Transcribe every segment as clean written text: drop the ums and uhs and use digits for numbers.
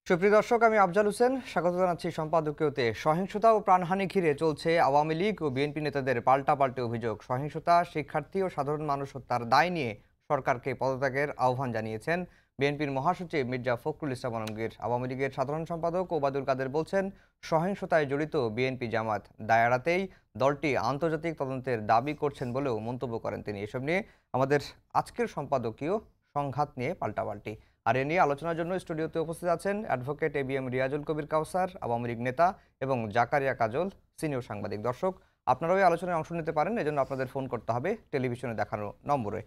সুপ্রিয় দর্শক, আমি আফজাল হোসেন স্বাগত জানাচ্ছি সম্পাদকীয়তে। সহিংসতা ও প্রাণহানি ঘিরে চলছে আওয়ামী লীগ ও বিএনপি নেতাদের পাল্টাপাল্টি অভিযোগ। সহিংসতা, শিক্ষার্থী ও সাধারণ মানুষ হত্যার দায় নিয়ে সরকারকে পদত্যাগের আহ্বান জানিয়েছেন বিএনপির মহাসচিব মির্জা ফখরুল ইসলাম আলমগীর। আওয়ামী লীগের সাধারণ সম্পাদক ওবায়দুল কাদের বলছেন, সহিংসতায় জড়িত বিএনপি জামাত, দায় এড়াতেই দলটি আন্তর্জাতিক তদন্তের দাবি করছেন বলেও মন্তব্য করেন তিনি। এসব নিয়ে আমাদের আজকের সম্পাদকীয় সংঘাত নিয়ে পাল্টাপাল্টি। আর এ নিয়ে আলোচনার জন্য স্টুডিওতে উপস্থিত আছেন অ্যাডভোকেট এবিএম রিয়াজুল কবির কাউসার, আওয়ামী লীগ নেতা, এবং জাকারিয়া কাজল, সিনিয়র সাংবাদিক। দর্শক, আপনারাও এই আলোচনায় অংশ নিতে পারেন, এজন্য আপনাদের ফোন করতে হবে টেলিভিশনে দেখানো নম্বরে।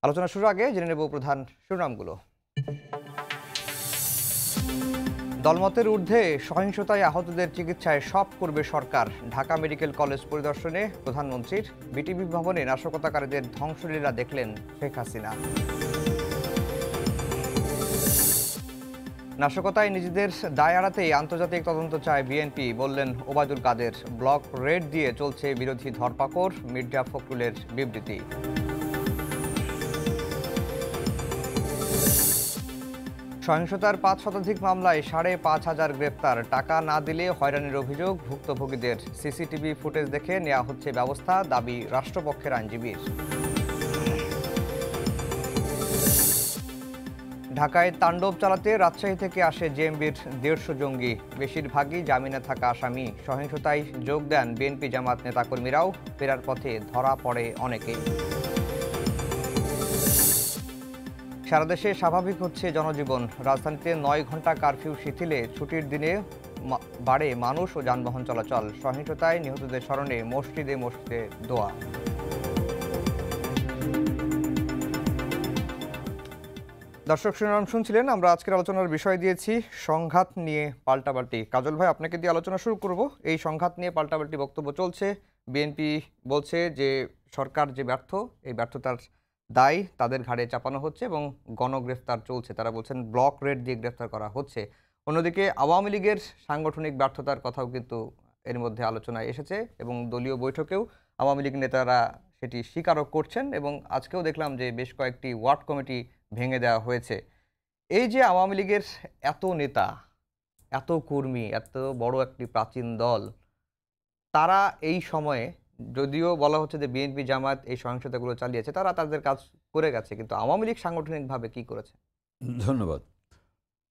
আলোচনা শুরুর আগে জেনে নেব প্রধান শিরোনামগুলো। দলমতের ঊর্ধ্বে সহিংসতায় আহতদের চিকিৎসায় সব করবে সরকার। ঢাকা মেডিকেল কলেজ পরিদর্শনে প্রধানমন্ত্রীর। বিটিভি ভবনে নাশকতাকারীদের ধ্বংসলীলা দেখলেন শেখ হাসিনা। নাশকতায় নিজেদের দায় এড়াতেই আন্তর্জাতিক তদন্ত চায় বিএনপি, বললেন ওবায়দুল কাদের। ব্লক রেড দিয়ে চলছে বিরোধী ধরপাকড়, মির্জা ফখরুলের বিবৃতি। সহিংসতার ৫ শতাধিক মামলায় ৫,৫০০ গ্রেপ্তার। টাকা না দিলে হয়রানির অভিযোগ ভুক্তভোগীদের। সিসিটিভি ফুটেজ দেখে নেওয়া হচ্ছে ব্যবস্থা, দাবি রাষ্ট্রপক্ষের আইনজীবীর। ঢাকায় তাণ্ডব চালাতে রাজশাহী থেকে আসে জেএমবির ১৫০ জঙ্গি, বেশিরভাগই জামিনে থাকা আসামি। সহিংসতায় যোগ দেন বিএনপি জামাত নেতাকর্মীরাও, ফেরার পথে ধরা পড়ে অনেকে। সারা দেশে স্বাভাবিক হচ্ছে জনজীবন। রাজধানীতে ৯ ঘণ্টা কারফিউ শিথিলে ছুটির দিনে বাড়ে মানুষ ও যানবাহন চলাচল। সহিংসতায় নিহতদের স্মরণে মসজিদে মসজিদে দোয়া। দর্শক শিরোনাম শুনছিলেন। আমরা আজকের আলোচনার বিষয় দিয়েছি সংঘাত নিয়ে পাল্টাপাল্টি। কাজল ভাই, আপনাকে দিয়ে আলোচনা শুরু করব। এই সংঘাত নিয়ে পাল্টাপাল্টি বক্তব্য চলছে। বিএনপি বলছে যে সরকার যে ব্যর্থ, এই ব্যর্থতার দায় তাদের ঘাড়ে চাপানো হচ্ছে এবং গণগ্রেফতার চলছে। তারা বলছেন ব্লক রেড দিয়ে গ্রেফতার করা হচ্ছে। অন্যদিকে আওয়ামী লীগের সাংগঠনিক ব্যর্থতার কথাও কিন্তু এর মধ্যে আলোচনায় এসেছে এবং দলীয় বৈঠকেও আওয়ামী লীগ নেতারা সেটি স্বীকারও করছেন এবং আজকেও দেখলাম যে বেশ কয়েকটি ওয়ার্ড কমিটি ভেঙে দেওয়া হয়েছে। এই যে আওয়ামী লীগের এত নেতা, এত কর্মী, এত বড় একটি প্রাচীন দল, তারা এই সময়ে, যদিও বলা হচ্ছে যে বিএনপি জামাত এই সহিংসতাগুলো চালিয়েছে, তারা তাদের কাজ করে গেছে, কিন্তু আওয়ামী লীগ সাংগঠনিকভাবে কি করেছে? ধন্যবাদ।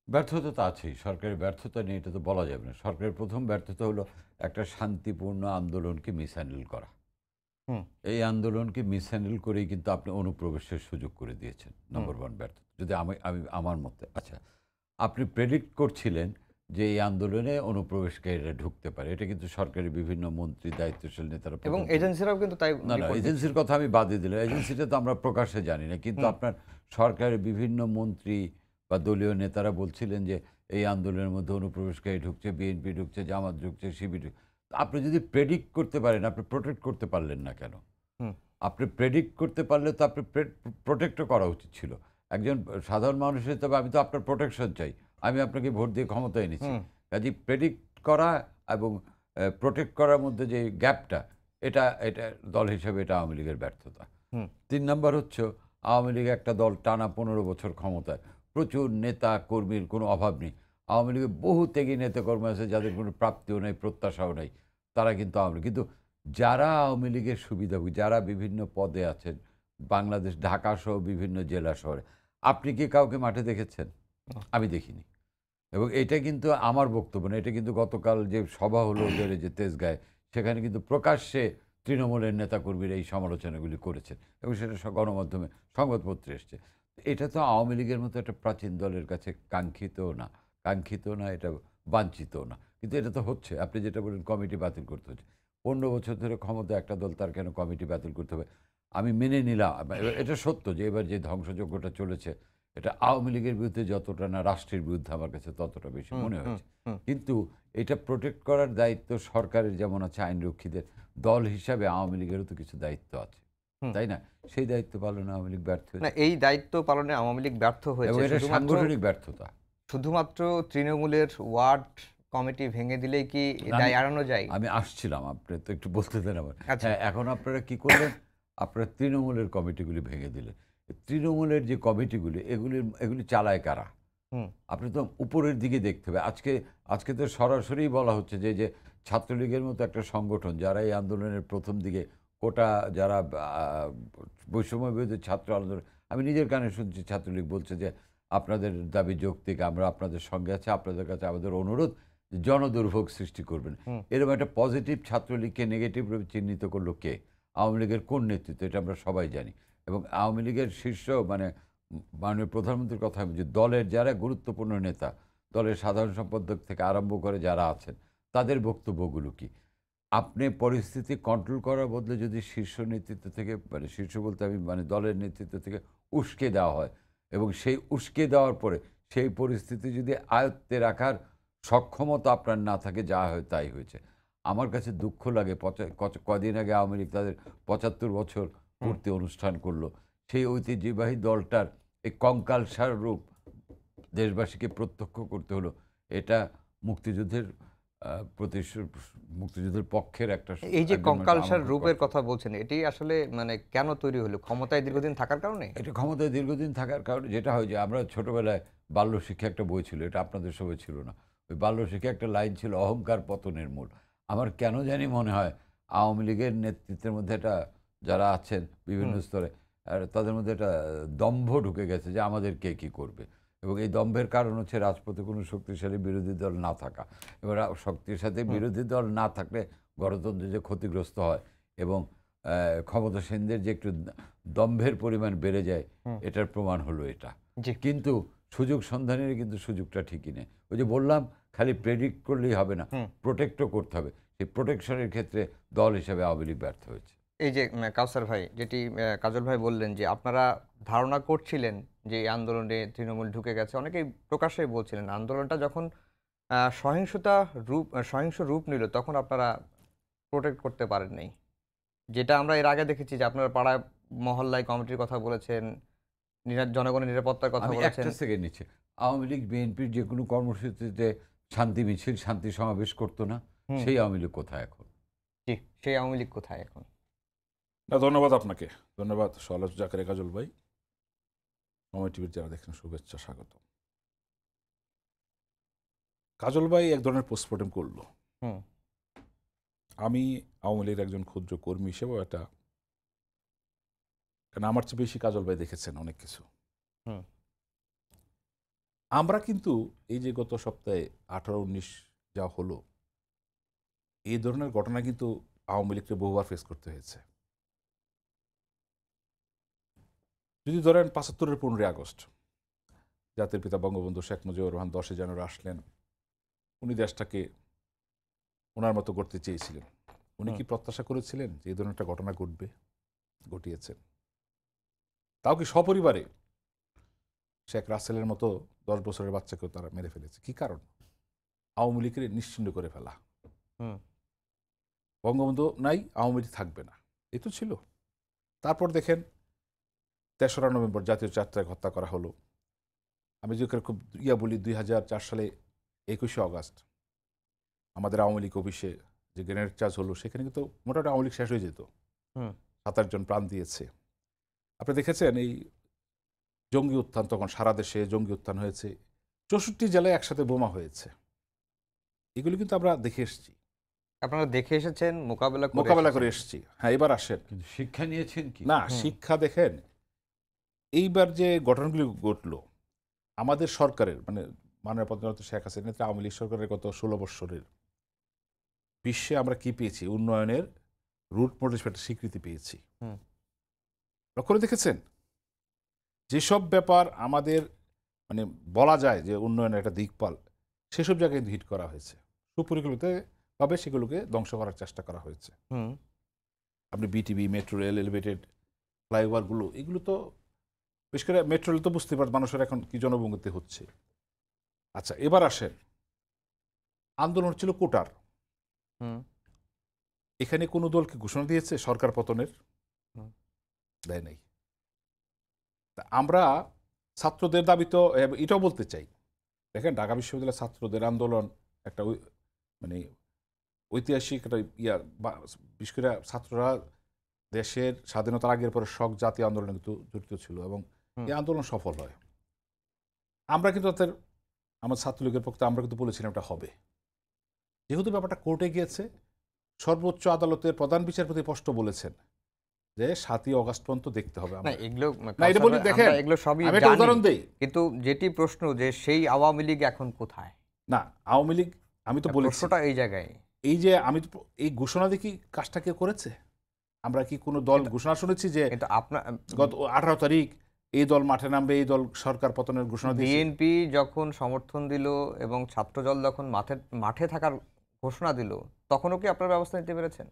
ব্যর্থতা তো আছেই, সরকারের ব্যর্থতা নিয়ে এটা তো বলা যাবে না। সরকারের প্রথম ব্যর্থতা হলো একটা শান্তিপূর্ণ আন্দোলনকে মিসহ্যান্ডেল করা। হুম এই আন্দোলনকে মিসহ্যান্ডেল করেই কিন্তু আপনি অনুপ্রবেশের সুযোগ করে দিয়েছেন। নম্বর ওয়ান ব্যর্থতা, যদি আমি আমি আমার মতে। আচ্ছা, আপনি প্রেডিক্ট করছিলেন যে এই আন্দোলনে অনুপ্রবেশকারীরা ঢুকতে পারে, এটা কিন্তু সরকারি বিভিন্ন মন্ত্রী, দায়িত্বশীল নেতারা এবং এজেন্সিরাও কিন্তু তাই। না না, এজেন্সির কথা আমি বাদই দিলাম। এজেন্সিটা তো আমরা প্রকাশ্যে জানি না, কিন্তু আপনার সরকারের বিভিন্ন মন্ত্রী বা দলীয় নেতারা বলছিলেন যে এই আন্দোলনের মধ্যে অনুপ্রবেশকারী ঢুকছে, বিএনপি ঢুকছে, জামাত ঢুকছে, শিবির ঢুকছে। আপনি যদি প্রেডিক্ট করতে পারেন, আপনি প্রোটেক্ট করতে পারলেন না কেন? আপনি প্রেডিক্ট করতে পারলে তো আপনি প্রোটেক্টও করা উচিত ছিল। একজন সাধারণ মানুষ হিসেবে আমি তো আপনার প্রোটেকশন চাই। আমি আপনাকে ভোট দিয়ে ক্ষমতায় এনেছি। কাজে প্রেডিক্ট করা এবং প্রোটেক্ট করার মধ্যে যে গ্যাপটা, এটা এটা দল হিসেবে এটা আওয়ামী লীগের ব্যর্থতা। ৩ নম্বর হচ্ছে, আওয়ামী লীগ একটা দল টানা ১৫ বছর ক্ষমতায়, প্রচুর নেতা কর্মীর কোনো অভাব নেই। আওয়ামী লীগের বহু ত্যাগী নেতাকর্মী আছে যাদের কোনো প্রাপ্তিও নেই, প্রত্যাশাও নেই, তারা কিন্তু আওয়ামী লীগ। কিন্তু যারা আওয়ামী লীগের সুবিধাভোগী, যারা বিভিন্ন পদে আছেন বাংলাদেশ, ঢাকা সহ বিভিন্ন জেলা শহরে, আপনি কি কাউকে মাঠে দেখেছেন? আমি দেখিনি। এবং এটা কিন্তু আমার বক্তব্য না, এটা কিন্তু গতকাল যে সভা হলো ওদের যে তেজগাঁয়, সেখানে কিন্তু প্রকাশ্যে তৃণমূলের নেতাকর্মীরা এই সমালোচনাগুলি করেছেন এবং সেটা গণমাধ্যমে সংবাদপত্রে এসছে। এটা তো আওয়ামী লীগের মতো একটা প্রাচীন দলের কাছে কাঙ্ক্ষিত না, এটা বাঞ্ছিতও না, কিন্তু এটা তো হচ্ছে। আপনি যেটা বলেন কমিটি বাতিল করতে হচ্ছে, ১৫ বছর ধরে ক্ষমতা একটা দল, তার কেন কমিটি বাতিল করতে হবে? আমি মেনে নিলাম, এটা সত্য যে এবার যে ধ্বংসযজ্ঞটা চলেছে, এটা আওয়ামী লীগের বিরুদ্ধে যতটা না রাষ্ট্রের বিরুদ্ধে আমার কাছে ততটা বেশি মনে হয়েছে। কিন্তু এটা প্রোটেক্ট করার দায়িত্ব সরকারের যেমন আছে, আইনরক্ষীদের, দল হিসাবে আওয়ামী লীগেরও তো কিছু দায়িত্ব আছে, তাই না? সেই দায়িত্ব পালনে আওয়ামী লীগ ব্যর্থ হয়েছে। না, এই দায়িত্ব পালনে আওয়ামী লীগ ব্যর্থ এবং হয়েছে। এটা সাংগঠনিক ব্যর্থতা। শুধুমাত্র তৃণমূলের ওয়ার্ড কমিটি ভেঙে দিলেই কি দায় এড়ানো যায়? আমি আসছিলাম, আপনি তো একটু বলতে দেন আমার। আচ্ছা। হ্যাঁ, এখন আপনারা কি করলেন? আপনারা তৃণমূলের কমিটিগুলি ভেঙে দিলেন। তৃণমূলের যে কমিটিগুলি, এগুলি চালায় কারা? হুম, আপনি তো উপরের দিকে দেখতে হবে। আজকে আজকে তো সরাসরি বলা হচ্ছে যে, যে ছাত্রলীগের মতো একটা সংগঠন যারা এই আন্দোলনের ১ম দিকে কোটা যারা বৈষম্য বিরোধী ছাত্র আন্দোলন, আমি নিজের কানে শুনছি ছাত্রলীগ বলছে যে, "আপনাদের দাবি যৌক্তিক, আমরা আপনাদের সঙ্গে আছি। আপনাদের কাছে আমাদের অনুরোধ যে জনদুর্ভোগ সৃষ্টি করবেন।" হুম, এরকম একটা পজিটিভ ছাত্রলীগকে নেগেটিভ রূপে চিহ্নিত করলো কে? আওয়ামী লীগের কোন নেতৃত্ব? এটা আমরা সবাই জানি। এবং আওয়ামী লীগের শীর্ষ মানে মাননীয় প্রধানমন্ত্রীর কথা আমি বলছি, দলের যারা গুরুত্বপূর্ণ নেতা, দলের সাধারণ সম্পাদক থেকে আরম্ভ করে যারা আছেন, তাদের বক্তব্যগুলো কি? আপনি পরিস্থিতি কন্ট্রোল করার বদলে যদি শীর্ষ নেতৃত্ব থেকে মানে শীর্ষ বলতে আমি মানে দলের নেতৃত্ব থেকে উস্কে দেওয়া হয় এবং সেই উস্কে দেওয়ার পরে সেই পরিস্থিতি যদি আয়ত্তে রাখার সক্ষমতা আপনার না থাকে, যা হয় তাই হয়েছে। আমার কাছে দুঃখ লাগে কদিন আগে আওয়ামী লীগ তাদের ৭৫ বছর হুম। পূর্তি অনুষ্ঠান করলো। সেই ঐতিহ্যবাহী দলটার এই কঙ্কালসার রূপ দেশবাসীকে প্রত্যক্ষ করতে হলো। এটা মুক্তিযুদ্ধের প্রতি মুক্তিযুদ্ধের পক্ষের একটা এই যে একদম একটা কঙ্কালসার আমাকে রূপের কথা বলছেন, এটি আসলে মানে কেন তৈরি হলো? ক্ষমতায় দীর্ঘদিন থাকার কারণে? এটা ক্ষমতায় দীর্ঘদিন থাকার কারণে যেটা হয় যে আমরা ছোটবেলায় বাল্যশিক্ষা একটা বই ছিল, এটা আপনাদের সময় ছিল না। ওই বাল্যশিক্ষায় একটা লাইন ছিল, অহংকার পতনের মূল। আমার কেন জানি মনে হয় আওয়ামী লীগের নেতৃত্বের মধ্যে একটা যারা আছেন বিভিন্ন হুম, স্তরে তাদের মধ্যে একটা দম্ভ ঢুকে গেছে যে আমাদের কে কি করবে। এবং এই দম্ভের কারণ হচ্ছে রাজপথে কোনো শক্তিশালী বিরোধী দল না থাকা। এবার শক্তির হুম, বিরোধী দল না থাকলে গণতন্ত্র যে ক্ষতিগ্রস্ত হয় এবং ক্ষমতাসীনদের যে একটু দম্ভের পরিমাণ বেড়ে যায়, হুম, এটার প্রমাণ হলো এটা। জি। কিন্তু সুযোগ সন্ধানের কিন্তু সুযোগটা ঠিকই নেই। ওই যে বললাম, খালি প্রেডিক্ট করলেই হবে না, হুম। প্রোটেক্টও করতে হবে। সেই প্রোটেকশনের ক্ষেত্রে দল হিসেবে আওয়ামী লীগ ব্যর্থ হয়েছে। এই যে কাউসার ভাই যেটি কাজল ভাই বললেন যে আপনারা ধারণা করছিলেন যে এই আন্দোলনে তৃণমূল ঢুকে গেছে। অনেকেই প্রকাশ্যেই বলছিলেন। আন্দোলনটা যখন সহিংস রূপ নিল তখন আপনারা প্রোটেক্ট করতে পারেন নাই। যেটা আমরা এর আগে দেখেছি যে আপনারা পাড়ায় মহল্লায় কমিটির কথা বলেছেন, জনগণের নিরাপত্তার কথা আমি বলেছেন। একটা সেকেন্ড নিচ্ছি। আওয়ামী লীগ বিএনপির যেকোনো কর্মসূচিতে শান্তি মিছিল, শান্তি সমাবেশ করত না? হুম, সেই আওয়ামী লীগ কোথায় এখন? জি, সেই আওয়ামী লীগ কোথায় এখন? না, ধন্যবাদ আপনাকে। ধন্যবাদ সওয়াল জাকারিয়া কাজল ভাই। সময় টিভির যারা দেখেন শুভেচ্ছা, স্বাগত। কাজল ভাই এক ধরনের পোস্টমর্টেম করলো। হুম, আমি আওয়ামী লীগের একজন ক্ষুদ্র কর্মী হিসেবেও এটা, কারণ আমার চেয়ে বেশি কাজল ভাই দেখেছেন অনেক কিছু। হুম, আমরা কিন্তু এই যে গত সপ্তাহে 18-19 যা হলো, এই ধরনের ঘটনা কিন্তু আওয়ামী লীগকে বহুবার ফেস করতে হয়েছে। যদি ধরেন ৭৫-এর 15ই আগস্ট জাতির পিতা বঙ্গবন্ধু শেখ মুজিবুর রহমান 10 জানুয়ারি আসলেন, উনি দেশটাকে ওনার মতো করতে চেয়েছিলেন। উনি হুম, কি প্রত্যাশা করেছিলেন যে এই ধরনের একটা ঘটনা ঘটবে? ঘটিয়েছেন। তাও কি সপরিবারে শেখ রাসেলের মতো 10 বছরের বাচ্চাকেও তারা মেরে ফেলেছে। কি কারণ? আওয়ামী লীগের নিশ্চিহ্ন করে ফেলা। হুম, বঙ্গবন্ধু নাই, আওয়ামী লীগ থাকবে না, এই তো ছিল। তারপর দেখেন ৩রা নভেম্বর জাতীয় চারটায় হত্যা করা হলো। আমি যদি খুব বলি 2004 সালে 21শে অগাস্ট আমাদের আওয়ামী লীগ অফিসে যে গ্রেনেড চার্জ হলো, সেখানে কিন্তু মোটামুটি আওয়ামী লীগ শেষ হয়ে যেত। হুম, ৭-৮ জন প্রাণ দিয়েছে। আপনি দেখেছেন এই জঙ্গি উত্থান, তখন সারা দেশে জঙ্গি উত্থান হয়েছে। ৬৪ জেলায় একসাথে বোমা হয়েছে। এগুলো কিন্তু আমরা দেখে এসেছি, আপনারা দেখে এসেছেন, মোকাবেলা এসেছেন। করে এসেছি। হ্যাঁ, এবার আসেন। কিন্তু শিক্ষা নিয়েছেন কি? না, হুম, শিক্ষা দেখেন, এইবার যে ঘটনাগুলি ঘটলো, আমাদের সরকারের মানে মাননীয় প্রধানমন্ত্রী শেখ হাসিনা নেতৃত্বে আওয়ামী লীগ সরকারের গত ১৬ বৎসরের বিশ্বে আমরা কি পেয়েছি? উন্নয়নের রুট মডেল হিসেবে একটা স্বীকৃতি পেয়েছি। হুম, লক্ষ্য করে দেখেছেন? যেসব ব্যাপার আমাদের মানে বলা যায় যে উন্নয়নের একটা দিকপাল, সেসব জায়গায় কিন্তু হিট করা হয়েছে। সুপরিকল্পিতভাবে সেগুলোকে ধ্বংস করার চেষ্টা করা হয়েছে। হুম, আপনি বিটিবি, মেট্রো রেল, এলিভেটেড ফ্লাইওভারগুলো, এগুলো তো বিশেষ করে মেট্রো রেল তো বুঝতে পারেন মানুষের এখন কি জনবঙ্গতি হচ্ছে। আচ্ছা, এবার আসেন, আন্দোলন ছিল কোটার। হুম, এখানে কোনো দলকে ঘোষণা দিয়েছে সরকার পতনের? হুম, দেয় নাই। তা আমরা ছাত্রদের দাবি তো এটাও বলতে চাই। দেখেন, ঢাকা বিশ্ববিদ্যালয়ের ছাত্রদের আন্দোলন একটা মানে ঐতিহাসিক একটা বিশেষ করে ছাত্ররা দেশের স্বাধীনতার আগের পরে শক জাতীয় আন্দোলনে কিন্তু জড়িত ছিল এবং হুম, এই আন্দোলন সফল হয়। আমরা কিন্তু আমার ছাত্রলীগের পক্ষে আমরা কিন্তু বলেছিলাম এটা হবে, যেহেতু ব্যাপারটা কোর্টে গিয়েছে। সর্বোচ্চ আদালতের প্রধান বিচারপতি স্পষ্ট বলেছেন যে 7ই অগাস্ট পর্যন্ত দেখতে হবে। না এগুলো না এটা বলি, দেখেন এগুলো সবই আমি একটা জানি, উদাহরণ দেই। কিন্তু যেটি প্রশ্ন যে সেই আওয়ামী লীগ এখন কোথায়, না আওয়ামী লীগ, আমি তো বলেছি প্রশ্নটা এই জায়গায়। এই যে আমি তো এই ঘোষণা দেখি কাজটা কে করেছে? আমরা কি কোনো দল ঘোষণা শুনেছি যে কিন্তু আপনার গত 18 তারিখ এই দল মাঠে নামবে, এই দল সরকার পতনের ঘোষণা দিয়েছে? বিএনপি যখন সমর্থন দিল এবং ছাত্রদল যখন মাঠে থাকার ঘোষণা দিল, তখনও কি আপনার ব্যবস্থা নিতে পেরেছেন?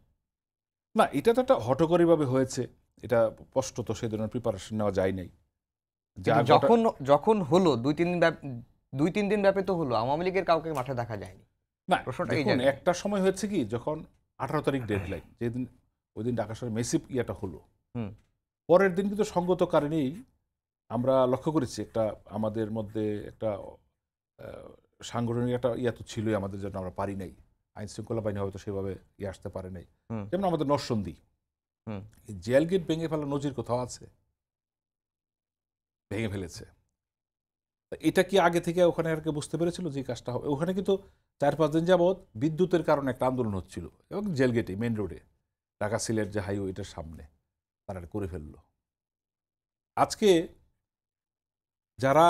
না, এটা তো একটা হঠকারীভাবে হয়েছে, এটা স্পষ্টত সেই ধরনের প্রিপারেশন নেওয়া যায় নাই। কিন্তু যখন যখন হলো 2-3 দিন ব্যাপী তো হলো, আওয়ামী লীগের কাউকে মাঠে দেখা যায়নি। না প্রশ্নটা এই দেখুন, জায়গায়। একটা সময় হয়েছে কি, যখন 18 তারিখ ডেডলাইন, যেদিন ওই দিন ঢাকা শহরে মেসিভ ইয়েটা হলো, হুম। পরের দিন কিন্তু সঙ্গত কারণেই আমরা লক্ষ্য করেছি একটা আমাদের মধ্যে একটা সাংগঠনিক একটা ইয়া তো ছিলই আমাদের জন্য, আমরা পারি নাই। আইন শৃঙ্খলা বাহিনী হয়তো সেভাবে আসতে পারে নাই। হুম। যেমন আমাদের নরসন্দী, হুম। জেল গেট ভেঙে ফেলার নজির কোথাও আছে? ভেঙে ফেলেছে। এটা কি আগে থেকে ওখানে আর কেউ বুঝতে পেরেছিল যে কাজটা হবে? ওখানে কিন্তু 4-5 দিন যাবৎ বিদ্যুতের কারণে একটা আন্দোলন হচ্ছিল, এবং জেল গেটে মেন রোডে ঢাকা সিলেট যে হাইওয়েটার সামনে তারা এটা করে ফেললো। আজকে যারা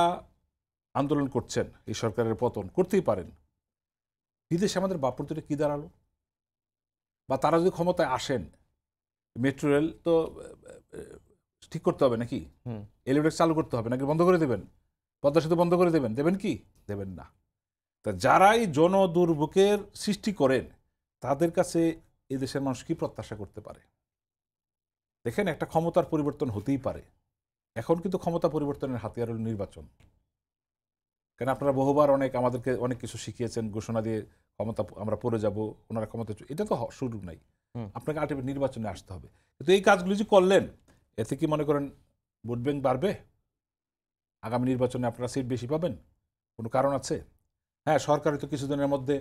আন্দোলন করছেন এই সরকারের পতন করতেই পারেন, বিদেশে আমাদের বাপুরতে কি দাঁড়ালো? বা তারা যদি ক্ষমতায় আসেন, মেট্রো রেল তো ঠিক করতে হবে নাকি? এলিভেটর চালু করতে হবে নাকি বন্ধ করে দেবেন? পদ্মা সেতু বন্ধ করে দেবেন? দেবেন কি? দেবেন না। তা যারাই জনদুর্ভোগের সৃষ্টি করেন, তাদের কাছে এই দেশের মানুষ কি প্রত্যাশা করতে পারে? দেখেন, একটা ক্ষমতার পরিবর্তন হতেই পারে। এখন কিন্তু ক্ষমতা পরিবর্তনের হাতিয়ার হল নির্বাচন। কেন আপনারা বহুবার আমাদেরকে অনেক কিছু শিখিয়েছেন, ঘোষণা দিয়ে ক্ষমতা আমরা পড়ে যাব, ওনারা ক্ষমতা, এটা তো সুযোগ নাই। আপনাকে আলটিমেট নির্বাচনে আসতে হবে। কিন্তু এই কাজগুলি যে করলেন, এতে কি মনে করেন ভোট ব্যাংক বাড়বে? আগামী নির্বাচনে আপনারা সিট বেশি পাবেন? কোনো কারণ আছে? হ্যাঁ, সরকার তো কিছুদিনের মধ্যে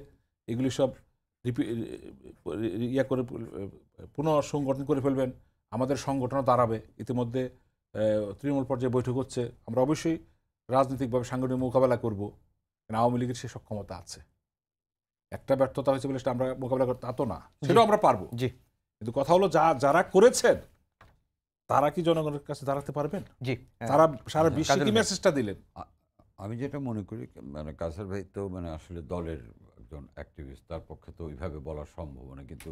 এগুলি সব ইয়া করে পুনঃসংগঠন করে ফেলবেন, আমাদের সংগঠনও দাঁড়াবে। ইতিমধ্যে তৃণমূল পর্যায়ে বৈঠক হচ্ছে, আমরা অবশ্যই রাজনৈতিকভাবে সাংগঠনিক মোকাবেলা করব। কারণ আওয়ামী লীগের সে সক্ষমতা আছে। একটা ব্যর্থতা হয়েছে বলে সেটা আমরা মোকাবেলা করতে, তা তো না, সেটাও আমরা পারবো। জি। কিন্তু কথা হলো, যারা করেছেন তারা কি জনগণের কাছে দাঁড়াতে পারবেন? জি। তারা সারা বিশ্বে কি মেসেজটা দিলেন? আমি যেটা মনে করি, মানে কাসার ভাই তো মানে আসলে দলের একজন অ্যাক্টিভিস্ট, তার পক্ষে তো ওইভাবে বলা সম্ভব না, কিন্তু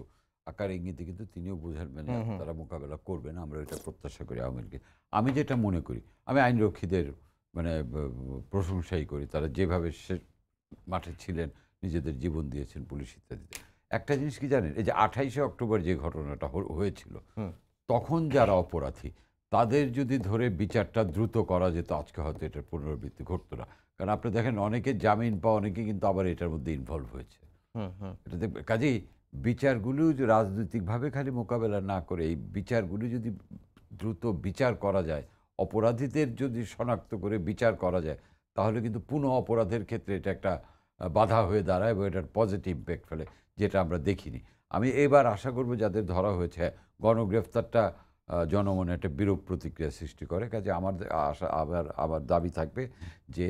আকার ইঙ্গিতে কিন্তু তিনিও বুঝাবেন তারা মোকাবেলা করবেন, আমরা এটা প্রত্যাশা করি আওয়ামী লীগকে। আমি যেটা মনে করি, আমি আইনরক্ষীদের মানে প্রশংসাই করি, তারা যেভাবে সে মাঠে ছিলেন, নিজেদের জীবন দিয়েছেন পুলিশ ইত্যাদিতে। একটা জিনিস কি জানেন, এই যে 28শে অক্টোবর যে ঘটনাটা হয়েছিল, তখন যারা অপরাধী তাদের যদি ধরে বিচারটা দ্রুত করা যেত, আজকে হয়তো এটার পুনরাবৃত্তি ঘটতো না। কারণ আপনি দেখেন, অনেকে জামিন পাওয়া, অনেকে কিন্তু আবার এটার মধ্যে ইনভলভ হয়েছে। এটা দেখবে, কাজেই বিচারগুলো রাজনৈতিকভাবে খালি মোকাবেলা না করে, এই বিচারগুলো যদি দ্রুত বিচার করা যায়, অপরাধীদের যদি শনাক্ত করে বিচার করা যায়, তাহলে কিন্তু পুনঃ অপরাধের ক্ষেত্রে এটা একটা বাধা হয়ে দাঁড়ায় এবং এটার পজিটিভ ইম্প্যাক্ট ফেলে, যেটা আমরা দেখিনি। আমি এবার আশা করব যাদের ধরা হয়েছে, গণগ্রেফতারটা জনমনে একটা বিরূপ প্রতিক্রিয়া সৃষ্টি করে। কাজে আমার আশা, আবার দাবি থাকবে যে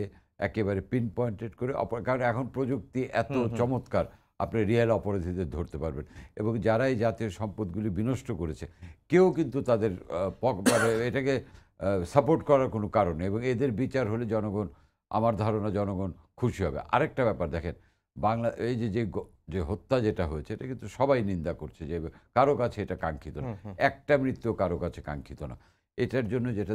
একেবারে পিন পয়েন্টেড করে, কারণ এখন প্রযুক্তি এত চমৎকার, আপনি রিয়েল অপরাধীদের ধরতে পারবেন, এবং যারা এই জাতীয় সম্পদগুলি বিনষ্ট করেছে, কেউ কিন্তু তাদের এটাকে সাপোর্ট করার কোনো কারণ নেই, এবং এদের বিচার হলে জনগণ, আমার ধারণা জনগণ খুশি হবে। আরেকটা ব্যাপার দেখেন, বাংলা এই যে হত্যা যেটা হয়েছে, এটা কিন্তু সবাই নিন্দা করছে, যে কারো কাছে এটা কাঙ্ক্ষিত না, একটা মৃত্যু কারো কাছে কাঙ্ক্ষিত না। এটার জন্য যেটা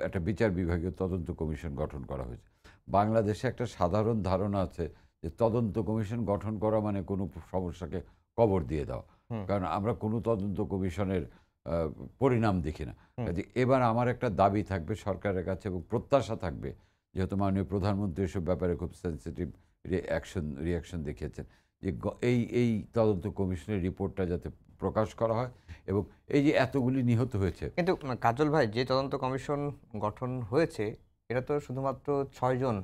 একটা বিচার বিভাগীয় তদন্ত কমিশন গঠন করা হয়েছে। বাংলাদেশে একটা সাধারণ ধারণা আছে যে তদন্ত কমিশন গঠন করা মানে কোনো সমস্যাকে কবর দিয়ে দেওয়া, কারণ আমরা কোনো তদন্ত কমিশনের পরিণাম দেখি না। কাজে এবার আমার একটা দাবি থাকবে সরকারের কাছে, এবং প্রত্যাশা থাকবে, যেহেতু মাননীয় প্রধানমন্ত্রী এসব ব্যাপারে খুব সেন্সিটিভ রিয়াকশন দেখিয়েছেন, যে এই তদন্ত কমিশনের রিপোর্টটা যাতে প্রকাশ করা হয়, এবং এই যে এতগুলি নিহত হয়েছে। কিন্তু কাজল ভাই, যে তদন্ত কমিশন গঠন হয়েছে, এটা তো শুধুমাত্র 6 জন।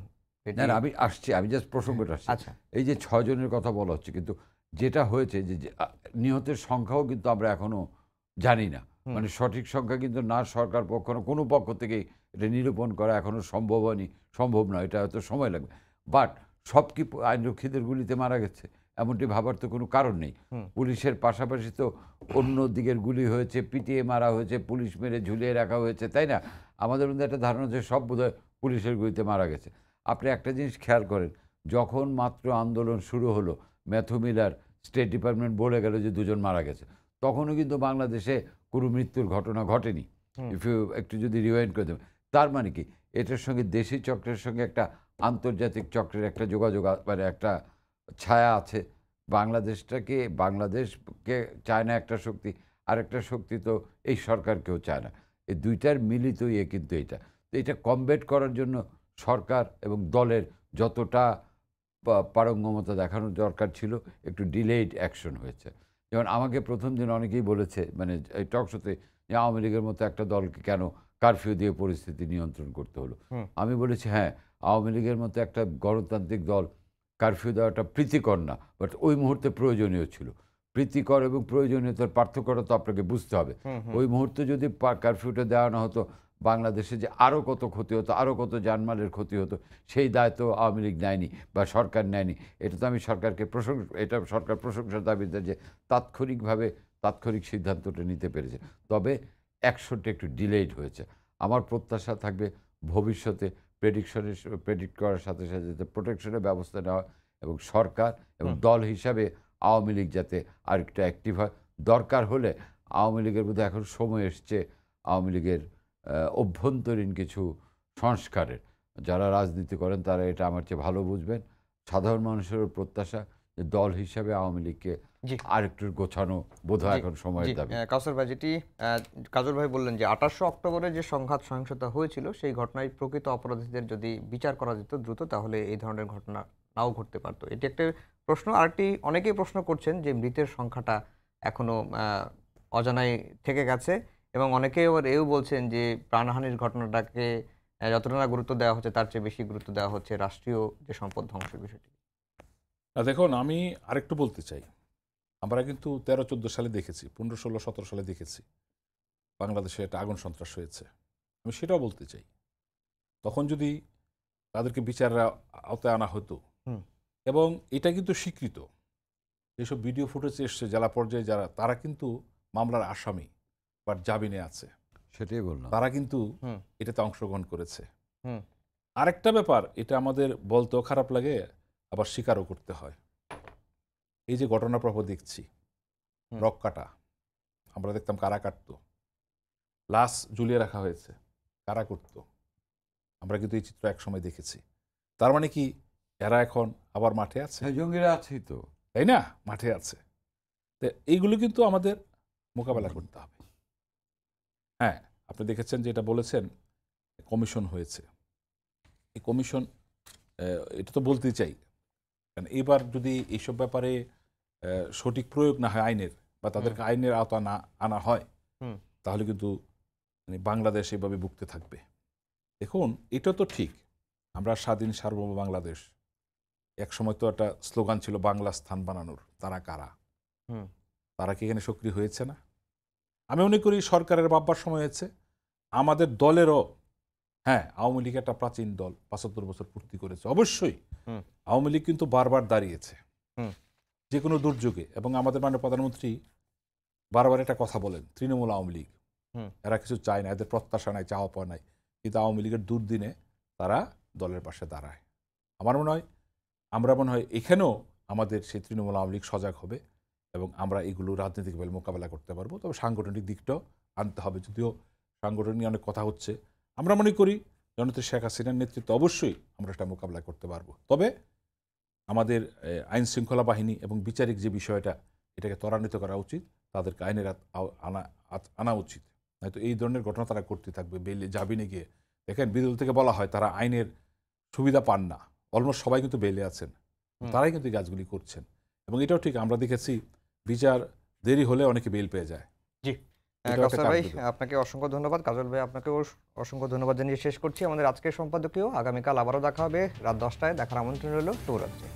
না, আমি আসছি, আমি জাস্ট প্রসঙ্গটা আসছি। আচ্ছা। এই যে 6 জনের কথা বলা হচ্ছে, কিন্তু যেটা হয়েছে যে নিহতের সংখ্যাও কিন্তু আমরা এখনো জানি না, মানে সঠিক সংখ্যা কিন্তু না সরকার পক্ষ না কোনো পক্ষ থেকেই এটা নিরূপণ করা এখনও সম্ভব নয়, এটা হয়তো সময় লাগবে। বাট সব কি আইনরক্ষীদের গুলিতে মারা গেছে এমনটি ভাবার তো কোনো কারণ নেই। পুলিশের পাশাপাশি তো অন্য দিকের গুলি হয়েছে, পিটিয়ে মারা হয়েছে, পুলিশ মেরে ঝুলিয়ে রাখা হয়েছে, তাই না? আমাদের মধ্যে একটা ধারণা যে সব বোধহয় পুলিশের গুলিতে মারা গেছে। আপনি একটা জিনিস খেয়াল করেন, যখন মাত্র আন্দোলন শুরু হলো, ম্যাথু মিলার স্টেট ডিপার্টমেন্ট বলে গেল যে 2 জন মারা গেছে, তখনও কিন্তু বাংলাদেশে কোনো মৃত্যুর ঘটনা ঘটেনি। ইফ ইউ একটু যদি রিওয়াইন্ড করে দেবেন, তার মানে কি এটার সঙ্গে দেশি চক্রের সঙ্গে একটা আন্তর্জাতিক চক্রের একটা যোগাযোগ মানে একটা ছায়া আছে। বাংলাদেশকে চায় না একটা শক্তি, আরেকটা শক্তি তো এই সরকারকেও চায় না। এই দুইটার মিলিত ইয়ে কিন্তু এইটা। তো এটা কমব্যাট করার জন্য সরকার এবং দলের যতটা পারঙ্গমতা দেখানোর দরকার ছিল, একটু ডিলেইড অ্যাকশন হয়েছে। যেমন আমাকে প্রথম দিন অনেকেই বলেছে, মানে এই টক শোতে, যে আওয়ামী লীগের মতো একটা দলকে কেন কারফিউ দিয়ে পরিস্থিতি নিয়ন্ত্রণ করতে হলো। আমি বলেছি, হ্যাঁ, আওয়ামী লীগের মতো একটা গণতান্ত্রিক দল কারফিউ দেওয়াটা প্রীতিকর না, বাট ওই মুহূর্তে প্রয়োজনীয় ছিল। প্রীতিকর এবং প্রয়োজনীয়তার পার্থক্যটা তো আপনাকে বুঝতে হবে। ওই মুহূর্তে যদি কারফিউটা দেওয়া না হতো, বাংলাদেশে যে আরও কত ক্ষতি হতো, আরও কত জানমালের ক্ষতি হতো, সেই দায়িত্ব আওয়ামী লীগ নেয়নি বা সরকার নেয়নি। এটা তো আমি সরকারকে এটা সরকার প্রশংসার দাবিতে যে তাৎক্ষণিক সিদ্ধান্তটা নিতে পেরেছে। তবে অ্যাকশনটা একটু ডিলেইড হয়েছে। আমার প্রত্যাশা থাকবে ভবিষ্যতে প্রেডিক্ট করার সাথে সাথে যাতে প্রোটেকশনের ব্যবস্থা নেওয়া হয়, এবং সরকার এবং দল হিসাবে আওয়ামী লীগ যাতে আরেকটু অ্যাক্টিভ হয়। দরকার হলে আওয়ামী লীগের মধ্যে এখন সময় এসছে আওয়ামী লীগের অভ্যন্তরীণ কিছু সংস্কারের। যারা রাজনীতি করেন তারা এটা আমার চেয়ে ভালো বুঝবেন। সাধারণ মানুষেরও প্রত্যাশা যে দল হিসাবে আওয়ামী লীগকে আরেকটু গোছানো বোধহয় এখন সময়ের দাবি। কাউসার ভাই, যেটি কাজল ভাই বললেন যে 28 অক্টোবরে যে সংঘাত সহিংসতা হয়েছিল, সেই ঘটনায় প্রকৃত অপরাধীদের যদি বিচার করা যেত দ্রুত, তাহলে এই ধরনের ঘটনা নাও ঘটতে পারতো। এটি একটা প্রশ্ন। আরেকটি, অনেকেই প্রশ্ন করছেন যে মৃতের সংখ্যাটা এখনো অজানাই থেকে গেছে, এবং অনেকেই আবার এও বলছেন যে প্রাণহানির ঘটনাটাকে যতটা না গুরুত্ব দেওয়া হচ্ছে, তার চেয়ে বেশি গুরুত্ব দেওয়া হচ্ছে রাষ্ট্রীয় যে সম্পদ ধ্বংসের বিষয়টি। দেখুন, আমি আরেকটু বলতে চাই, আমরা কিন্তু 13-14 সালে দেখেছি, 15-16-17 সালে দেখেছি বাংলাদেশে একটা আগুন সন্ত্রাস হয়েছে। আমি সেটাও বলতে চাই, তখন যদি তাদেরকে বিচারের আওতায় আনা হতো, এবং এটা কিন্তু স্বীকৃত, যেসব ভিডিও ফুটেজ এসছে জেলা পর্যায়ে যারা, তারা কিন্তু মামলার আসামি বা জামিনে আছে, সেটাই বললাম, তারা কিন্তু এটাতে অংশগ্রহণ করেছে। আরেকটা ব্যাপার, এটা আমাদের বলতেও খারাপ লাগে, আবার স্বীকারও করতে হয়। এই যে ঘটনা প্রবাহ দেখছি, রক কাটা, আমরা দেখতাম কারা কাটতো, লাশ ঝুলিয়ে রাখা হয়েছে, কারা করতো, আমরা কিন্তু এই চিত্র একসময় দেখেছি। তার মানে কি এরা এখন আবার মাঠে আছে? জঙ্গিরা আছেই তো, তাই না, মাঠে আছে। তো এইগুলো কিন্তু আমাদের মোকাবেলা করতে হবে। হ্যাঁ, আপনি দেখেছেন যে এটা বলেছেন কমিশন হয়েছে, এই কমিশন, এটা তো বলতে চাই, কারণ এবার যদি এইসব ব্যাপারে সঠিক প্রয়োগ না হয় আইনের, বা তাদেরকে আইনের আওতা না আনা হয়, তাহলে কিন্তু মানে বাংলাদেশ এভাবে ভুগতে থাকবে। দেখুন, এটা তো ঠিক, আমরা স্বাধীন সার্বভৌম বাংলাদেশ, এক সময় তো একটা স্লোগান ছিল বাংলা স্থান বানানোর, তারা কারা? তারা কি এখানে সক্রিয় হয়েছে না? আমি মনে করি সরকারের ভাববার সময় হয়েছে, আমাদের দলেরও। হ্যাঁ, আওয়ামী লীগ একটা প্রাচীন দল, 75 বছর পূর্তি করেছে, অবশ্যই আওয়ামী লীগ কিন্তু বারবার দাঁড়িয়েছে যে কোনো দুর্যোগে, এবং আমাদের মাননীয় প্রধানমন্ত্রী বারবার একটা কথা বলেন, তৃণমূল আওয়ামী লীগ, এরা কিছু চায় না, এদের প্রত্যাশা নাই, চাওয়া পাওয়া নাই, কিন্তু আওয়ামী লীগের দুর্দিনে তারা দলের পাশে দাঁড়ায়। আমার মনে হয় এখানেও আমাদের সেই তৃণমূল আওয়ামী লীগ সজাগ হবে, এবং আমরা এগুলো রাজনৈতিকভাবে মোকাবেলা করতে পারবো। তবে সাংগঠনিক দিকটাও আনতে হবে, যদিও সাংগঠনিক অনেক কথা হচ্ছে। আমরা মনে করি জননেত্রী শেখ হাসিনার নেতৃত্বে অবশ্যই আমরা এটা মোকাবেলা করতে পারবো। তবে আমাদের আইন শৃঙ্খলা বাহিনী এবং বিচারিক যে বিষয়টা, এটাকে ত্বরান্বিত করা উচিত, তাদেরকে আইনের আনা উচিত, নয়তো এই ধরনের ঘটনা তারা করতে থাকবে। বেলে জামিনে গিয়ে দেখেন, বিরোধী থেকে বলা হয় তারা আইনের সুবিধা পান না, অলমোস্ট সবাই কিন্তু বেলে আছেন, তারাই কিন্তু এই কাজগুলি করছেন। এবং এটাও ঠিক, আমরা দেখেছি বিচার দেরি হলে অনেকে বেল পেয়ে যায়। জি, কাউসার ভাই, আপনাকে অসংখ্য ধন্যবাদ। কাজল ভাই, আপনাকেও অসংখ্য ধন্যবাদ জানিয়ে শেষ করছি আমাদের আজকের সম্পাদকীয়। আগামীকাল আবারও দেখা হবে রাত 10টায়। দেখার আমন্ত্রণ রইল। শুভরাত্রি।